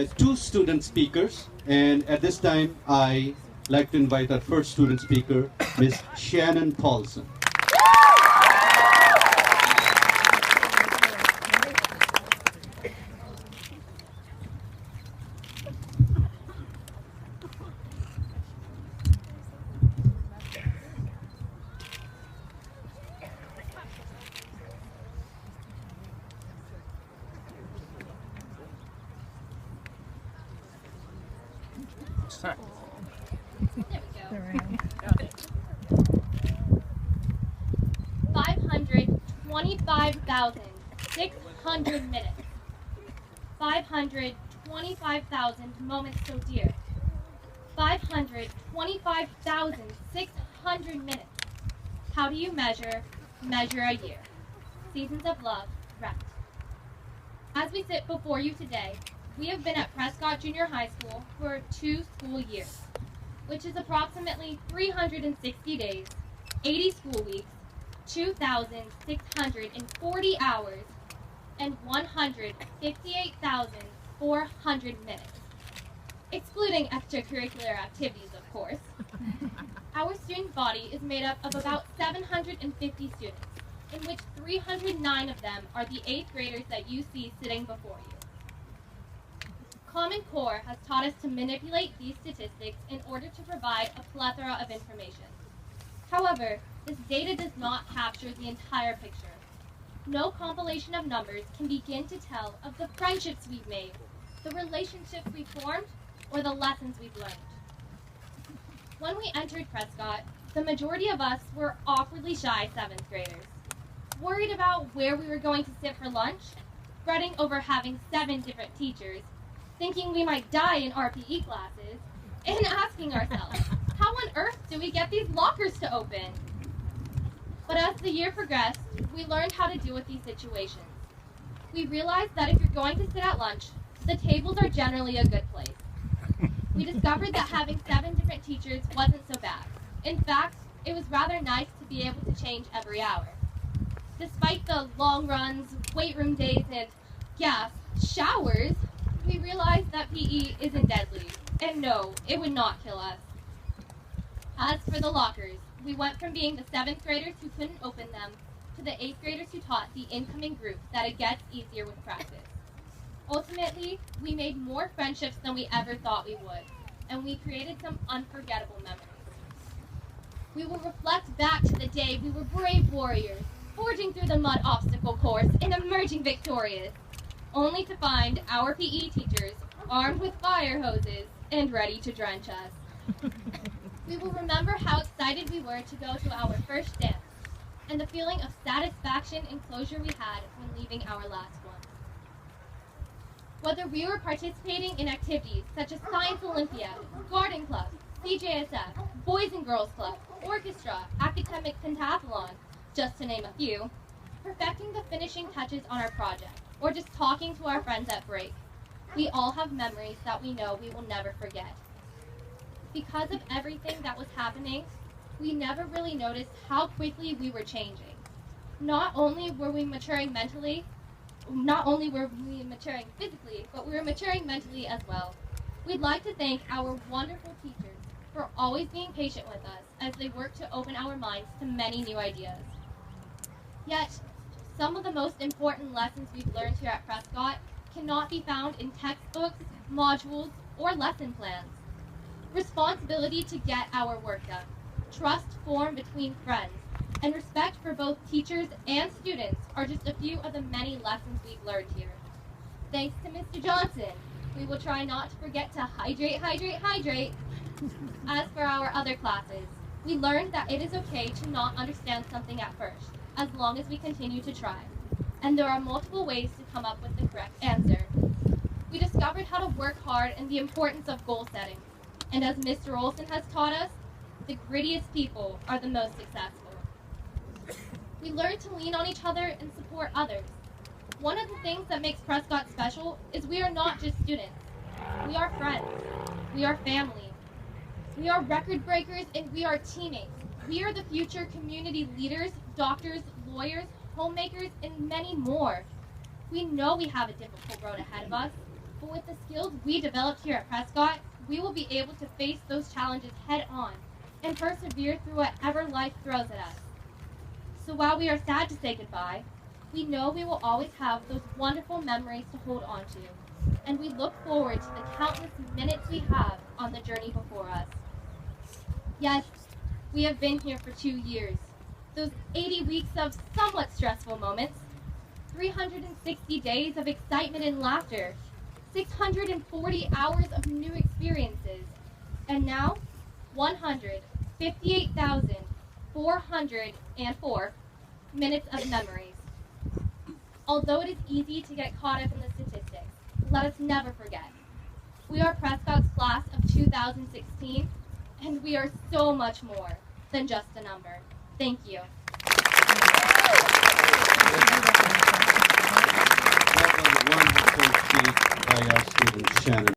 two student speakers, and at this time, I like to invite our first student speaker, Miss Shannon Paulson. There we go. 525,600 minutes. 525,000 moments so dear. 525,600 minutes. How do you measure a year? Seasons of love, wrapped. As we sit before you today, we have been at Prescott Junior High School for 2 school years, which is approximately 360 days, 80 school weeks, 2,640 hours, and 158,400 minutes, excluding extracurricular activities, of course. Our student body is made up of about 750 students, in which 309 of them are the 8th graders that you see sitting before you. Common Core has taught us to manipulate these statistics in order to provide a plethora of information. However, this data does not capture the entire picture. No compilation of numbers can begin to tell of the friendships we've made, the relationships we've formed, or the lessons we've learned. When we entered Prescott, the majority of us were awkwardly shy 7th graders, worried about where we were going to sit for lunch, fretting over having 7 different teachers, thinking we might die in RPE classes, and asking ourselves, how on earth do we get these lockers to open? But as the year progressed, we learned how to deal with these situations. We realized that if you're going to sit at lunch, the tables are generally a good place. We discovered that having 7 different teachers wasn't so bad. In fact, it was rather nice to be able to change every hour. Despite the long runs, weight room days, and, showers, we realized that PE isn't deadly, and no, it would not kill us. As for the lockers, we went from being the 7th graders who couldn't open them to the 8th graders who taught the incoming group that it gets easier with practice. Ultimately, we made more friendships than we ever thought we would, and we created some unforgettable memories. We will reflect back to the day we were brave warriors, forging through the mud obstacle course and emerging victorious, only to find our PE teachers armed with fire hoses and ready to drench us. We will remember how excited we were to go to our first dance, and the feeling of satisfaction and closure we had when leaving our last one. Whether we were participating in activities such as Science Olympiad, Garden Club, CJSF, Boys and Girls Club, Orchestra, Academic Pentathlon, just to name a few, perfecting the finishing touches on our project, or just talking to our friends at break, we all have memories that we know we will never forget. Because of everything that was happening, we never really noticed how quickly we were changing. Not only were we maturing physically, but we were maturing mentally as well. We'd like to thank our wonderful teachers for always being patient with us as they work to open our minds to many new ideas. Yet, some of the most important lessons we've learned here at Prescott cannot be found in textbooks, modules, or lesson plans. Responsibility to get our work done, trust formed between friends, and respect for both teachers and students are just a few of the many lessons we've learned here. Thanks to Mr. Johnson, we will try not to forget to hydrate, hydrate, hydrate. As for our other classes, we learned that it is okay to not understand something at first, as long as we continue to try. And there are multiple ways to come up with the correct answer. We discovered how to work hard and the importance of goal setting. And as Mr. Olson has taught us, the grittiest people are the most successful. We learned to lean on each other and support others. One of the things that makes Prescott special is we are not just students. We are friends. We are family. We are record breakers and we are teammates. We are the future community leaders, doctors, lawyers, homemakers, and many more. We know we have a difficult road ahead of us, But with the skills we developed here at Prescott, we will be able to face those challenges head on and persevere through whatever life throws at us. So while we are sad to say goodbye, we know we will always have those wonderful memories to hold on to, and we look forward to the countless minutes we have on the journey before us. Yes, we have been here for 2 years, those 80 weeks of somewhat stressful moments, 360 days of excitement and laughter, 640 hours of new experiences, and now 158,404 minutes of memories. Although it is easy to get caught up in the statistics, let us never forget. We are Prescott's class of 2016, and we are so much more than just a number. Thank you. That was a wonderful speech by our student Shannon.